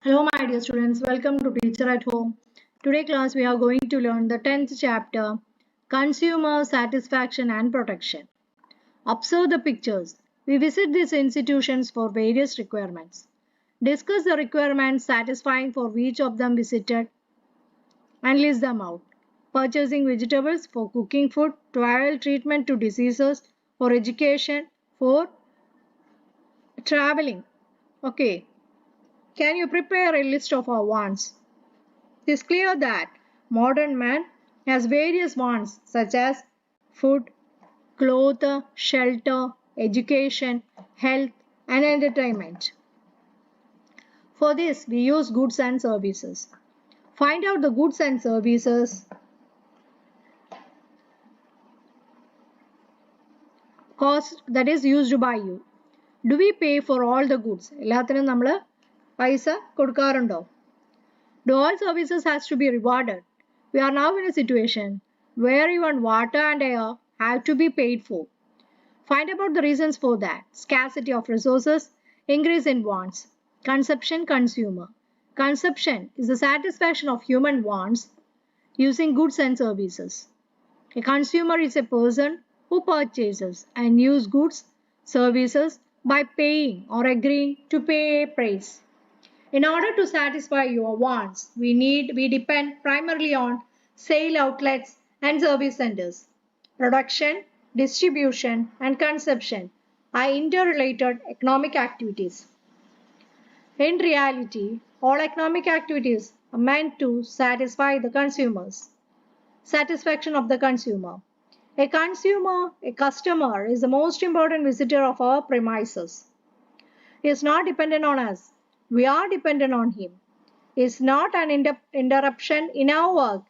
Hello my dear students, welcome to Teacher at Home. Today class we are going to learn the 10th chapter, Consumer Satisfaction and Protection. Observe the pictures. We visit these institutions for various requirements. Discuss the requirements satisfying for each of them visited and list them out. Purchasing vegetables for cooking food, trial treatment to diseases, for education, for traveling. Okay, can you prepare a list of our wants? It is clear that modern man has various wants such as food, clothes, shelter, education, health, and entertainment. For this, we use goods and services. Find out the goods and services cost that is used by you. Do we pay for all the goods? എല്ലാത്തിനും നമ്മൾ പൈസ കൊടുക്കാറുണ്ടോ? Do all services has to be rewarded? We are now in a situation where even water and air have to be paid for. Find about the reasons for that. Scarcity of resources, increase in wants. Consumption, consumer. Consumption is the satisfaction of human wants using goods and services. A consumer is a person who purchases and uses goods, services by paying or agreeing to pay a price. In order to satisfy your wants, we depend primarily on sale outlets and service centers. Production, distribution, and consumption are interrelated economic activities. In reality, all economic activities are meant to satisfy the consumers. Satisfaction of the consumer. A customer is the most important visitor of our premises. He is not dependent on us. We are dependent on him. He is not an interruption in our work.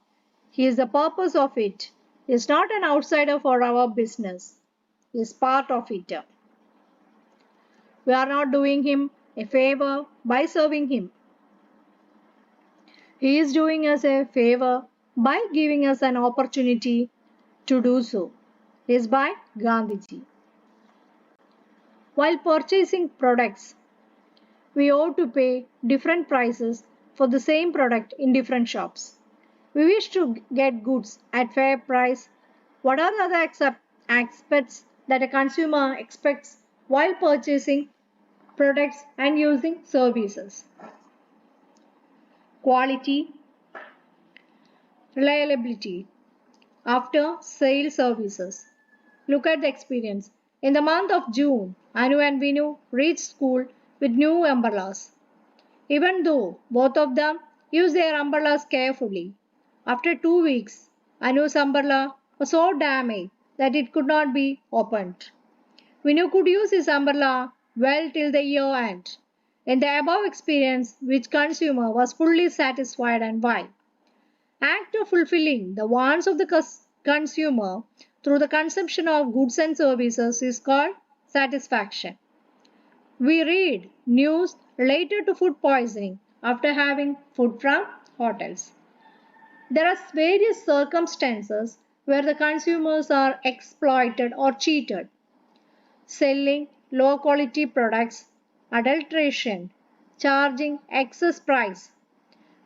He is the purpose of it. He is not an outsider for our business. He is part of it. We are not doing him a favor by serving him. He is doing us a favor by giving us an opportunity to do so. Is by Gandhiji. While purchasing products, we ought to pay different prices for the same product in different shops. We wish to get goods at fair price. What are the other aspects that a consumer expects while purchasing products and using services? Quality, reliability, after sale services. Look at the experience. In the month of June, Anu and Vinu reached school with new umbrellas. Even though both of them used their umbrellas carefully, after 2 weeks, Anu's umbrella was so damaged that it could not be opened. Vinu could use his umbrella well till the year end. In the above experience, which consumer was fully satisfied and why? Act of fulfilling the wants of the consumer through the consumption of goods and services is called satisfaction. We read news related to food poisoning after having food from hotels. There are various circumstances where the consumers are exploited or cheated. Selling low quality products, adulteration, charging excess price,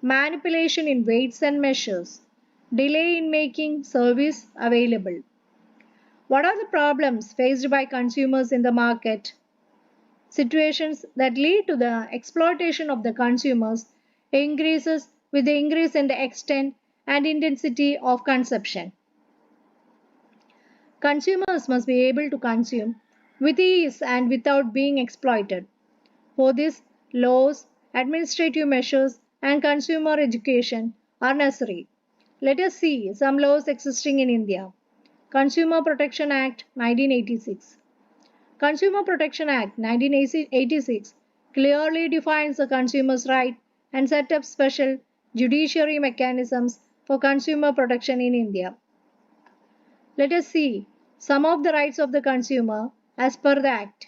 manipulation in weights and measures, delay in making service available. What are the problems faced by consumers in the market? Situations that lead to the exploitation of the consumers increases with the increase in the extent and intensity of consumption. Consumers must be able to consume with ease and without being exploited. For this, laws, administrative measures, and consumer education are necessary. Let us see some laws existing in India. Consumer Protection Act 1986. Consumer Protection Act 1986 clearly defines the consumer's right and set up special judiciary mechanisms for consumer protection in India. Let us see some of the rights of the consumer as per the Act.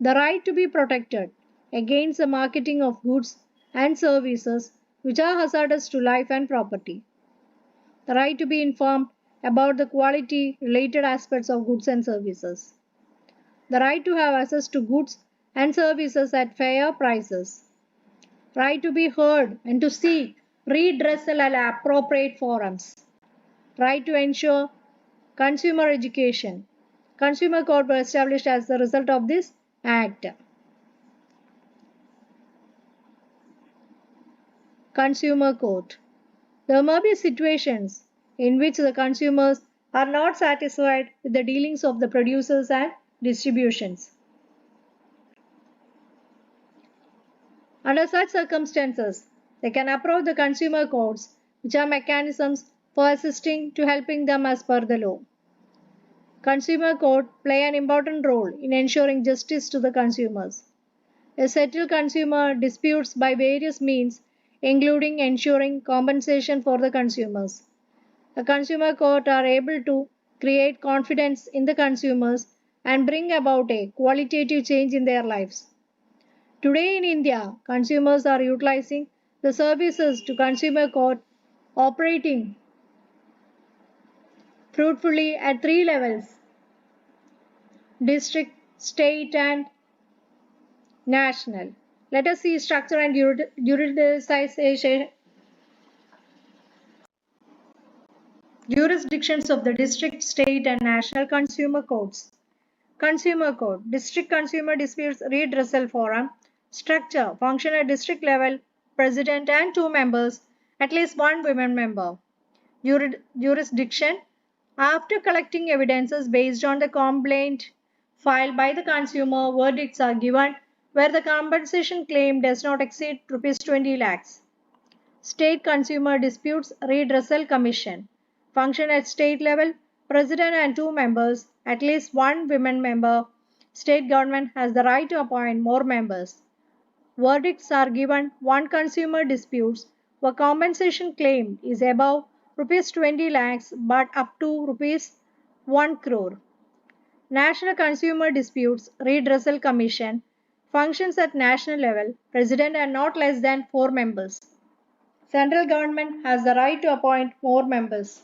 The right to be protected against the marketing of goods and services which are hazardous to life and property. The right to be informed about the quality related aspects of goods and services. The right to have access to goods and services at fair prices. right to be heard and to seek redressal at appropriate forums, right to ensure consumer education. Consumer Court was established as the result of this act. Consumer Court. There may be situations in which the consumers are not satisfied with the dealings of the producers and distributions. Under such circumstances, they can approach the consumer courts, which are mechanisms for assisting to helping them as per the law. Consumer court play an important role in ensuring justice to the consumers. They settle consumer disputes by various means, including ensuring compensation for the consumers. The consumer court are able to create confidence in the consumers and bring about a qualitative change in their lives. Today in India, consumers are utilizing the services to consumer court operating fruitfully at three levels: district, state and national. Let us see structure and jurisdictions of the district, state and national consumer courts. Consumer Court, District Consumer Disputes Redressal Forum. Structure, function at district level, president and two members, at least one women member. Jurisdiction, after collecting evidences based on the complaint filed by the consumer, verdicts are given where the compensation claim does not exceed Rs 20 lakhs. State Consumer Disputes Redressal Commission. Function at state level, president and two members, at least one women member. State government has the right to appoint more members. Verdicts are given one consumer disputes where compensation claim is above Rs 20 lakhs but up to Rs 1 crore. National Consumer Disputes Redressal Commission functions at national level, president and not less than 4 members. Central government has the right to appoint more members.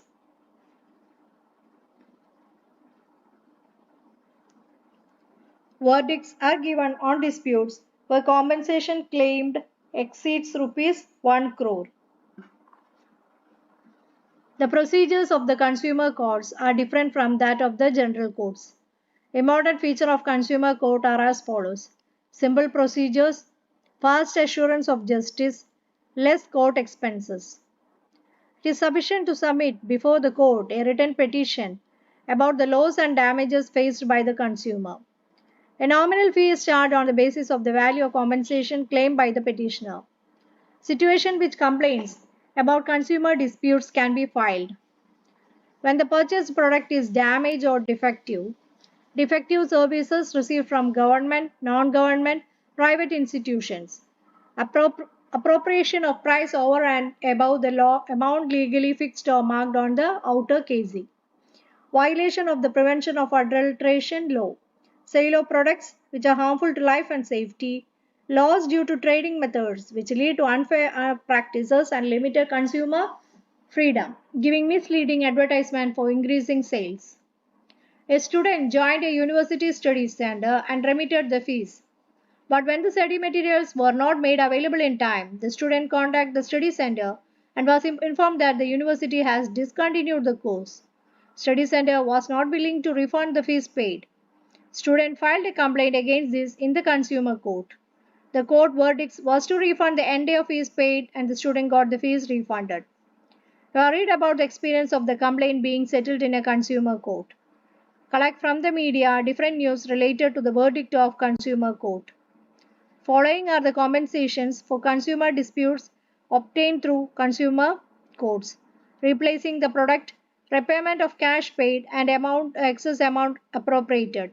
Verdicts are given on disputes where compensation claimed exceeds Rs 1 crore. The procedures of the consumer courts are different from that of the general courts. Important feature of consumer court are as follows: simple procedures, fast assurance of justice, less court expenses. It is sufficient to submit before the court a written petition about the loss and damages faced by the consumer. A nominal fee is charged on the basis of the value of compensation claimed by the petitioner. Situation which complaints about consumer disputes can be filed when the purchased product is damaged or defective, defective services received from government, non-government, private institutions, appropriation of price over and above the law amount legally fixed or marked on the outer casing, violation of the prevention of adulteration law, sale of products which are harmful to life and safety, loss due to trading methods which lead to unfair practices and limited consumer freedom, giving misleading advertisement for increasing sales. A student joined a university study center and remitted the fees. But when the study materials were not made available in time, the student contacted the study center and was informed that the university has discontinued the course. Study center was not willing to refund the fees paid. Student filed a complaint against this in the consumer court. The court verdict was to refund the entire fees paid and the student got the fees refunded. Read about the experience of the complaint being settled in a consumer court. Collect from the media different news related to the verdict of consumer court. Following are the compensations for consumer disputes obtained through consumer courts: replacing the product, repayment of cash paid and excess amount appropriated,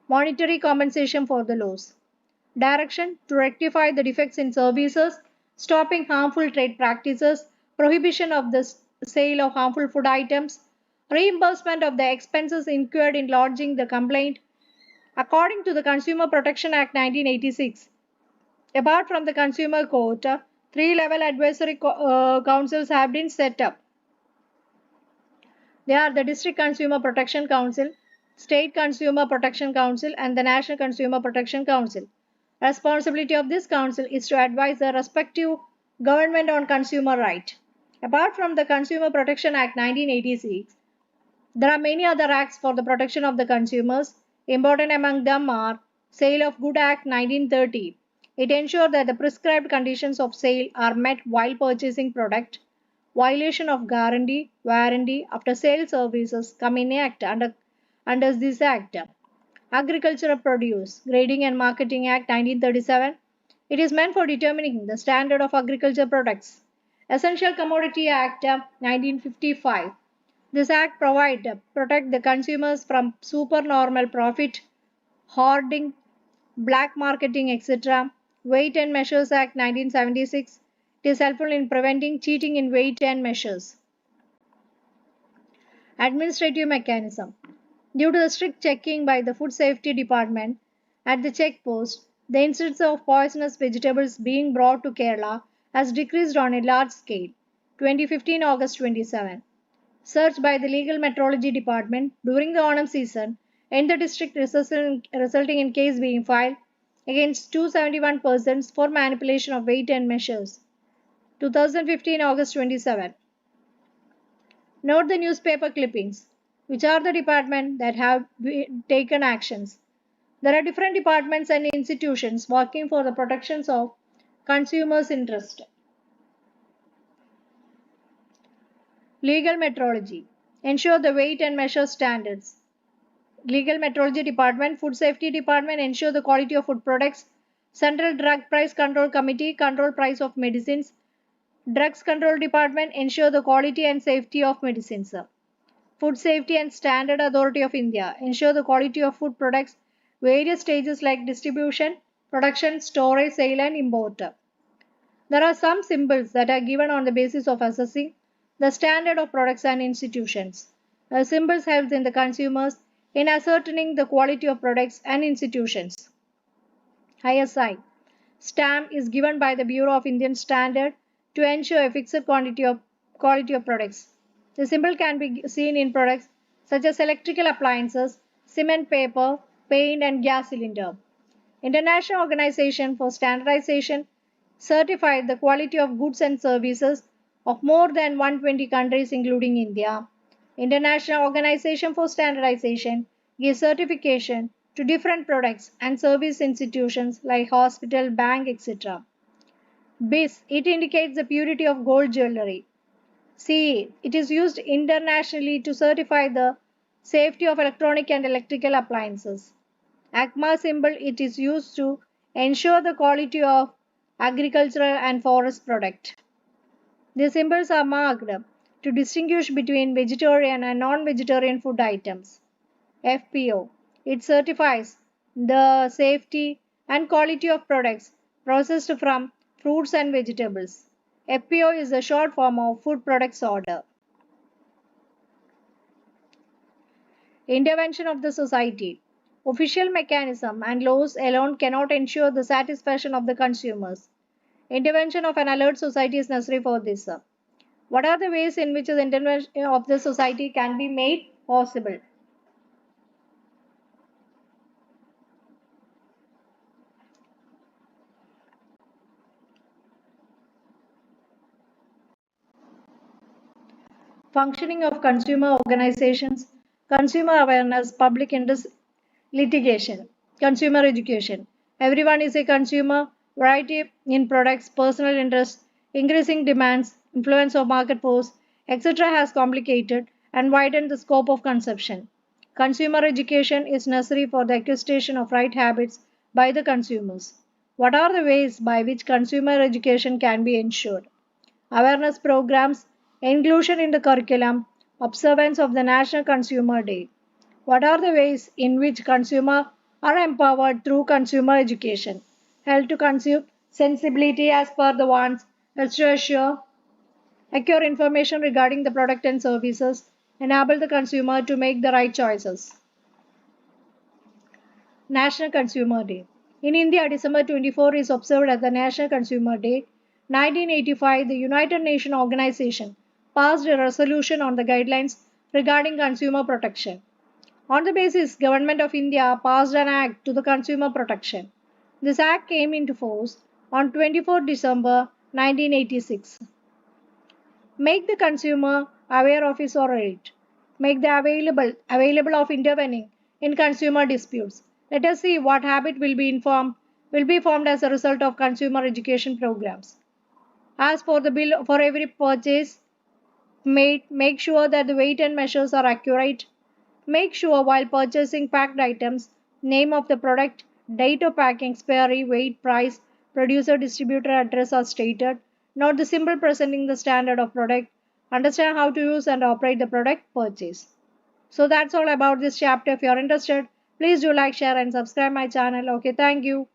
monetary compensation for the loss, direction to rectify the defects in services, stopping harmful trade practices, prohibition of the sale of harmful food items, reimbursement of the expenses incurred in lodging the complaint. According to the Consumer Protection Act 1986, apart from the Consumer Court, three-level advisory councils have been set up. They are the District Consumer Protection Council, State Consumer Protection Council, and the National Consumer Protection Council. Responsibility of this council is to advise the respective government on consumer right. Apart from the Consumer Protection Act 1986, there are many other acts for the protection of the consumers. Important among them are Sale of Good Act 1930. It ensures that the prescribed conditions of sale are met while purchasing product. Violation of guarantee, warranty after sale services come in act under this act. Agricultural Produce Grading and Marketing Act 1937. It is meant for determining the standard of agriculture products. Essential Commodity Act 1955. This act provides protect the consumers from supernormal profit, hoarding, black marketing, etc. Weight and Measures Act 1976. It is helpful in preventing cheating in weight and measures. Administrative mechanism. Due to the strict checking by the Food Safety Department at the check post, the incidence of poisonous vegetables being brought to Kerala has decreased on a large scale. 2015 August 27. Search by the Legal Metrology Department during the Onam season in the district resulting in case being filed against 271 persons for manipulation of weight and measures. 2015 August 27. Note the newspaper clippings, which are the departments that have taken actions. There are different departments and institutions working for the protections of consumers' interest. Legal Metrology. Ensure the weight and measure standards. Legal Metrology Department, Food Safety Department ensure the quality of food products. Central Drug Price Control Committee control price of medicines. Drugs Control Department ensure the quality and safety of medicines. Food Safety and Standard Authority of India ensure the quality of food products, various stages like distribution, production, storage, sale and import. There are some symbols that are given on the basis of assessing the standard of products and institutions. The symbols help in the consumers in ascertaining the quality of products and institutions. ISI stamp is given by the Bureau of Indian Standard to ensure a fixed quality of products. The symbol can be seen in products such as electrical appliances, cement paper, paint and gas cylinder. International Organization for Standardization certified the quality of goods and services of more than 120 countries including India. International Organization for Standardization gives certification to different products and service institutions like hospital, bank, etc. BIS, it indicates the purity of gold jewelry. CE, it is used internationally to certify the safety of electronic and electrical appliances. ACMA symbol, it is used to ensure the quality of agricultural and forest product. The symbols are marked to distinguish between vegetarian and non-vegetarian food items. FPO, it certifies the safety and quality of products processed from fruits and vegetables. FPO is the short form of Food Products Order. Intervention of the society. Official mechanism and laws alone cannot ensure the satisfaction of the consumers. Intervention of an alert society is necessary for this. What are the ways in which the intervention of the society can be made possible? Functioning of consumer organizations, consumer awareness, public interest litigation, consumer education. Everyone is a consumer, variety in products, personal interest, increasing demands, influence of market force, etc. has complicated and widened the scope of consumption. Consumer education is necessary for the acquisition of right habits by the consumers. What are the ways by which consumer education can be ensured? Awareness programs, inclusion in the curriculum, observance of the National Consumer Day. What are the ways in which consumers are empowered through consumer education? Help to consume sensibility as per the wants, helps to assure accurate information regarding the product and services, enable the consumer to make the right choices. National Consumer Day. In India, December 24 is observed as the National Consumer Day. 1985, the United Nations Organization passed a resolution on the guidelines regarding consumer protection. On the basis, Government of India passed an act to the consumer protection. This act came into force on 24 December 1986. Make the consumer aware of his or her right. Make the available of intervening in consumer disputes. Let us see what habit will be formed as a result of consumer education programs. As for the bill for every purchase made, make sure that the weight and measures are accurate. Make sure while purchasing packed items, name of the product, date of packing expiry, weight, price, producer, distributor address are stated. Note the symbol presenting the standard of product. Understand how to use and operate the product purchase. So that's all about this chapter. If you're interested, please do like, share and subscribe my channel. Okay, thank you.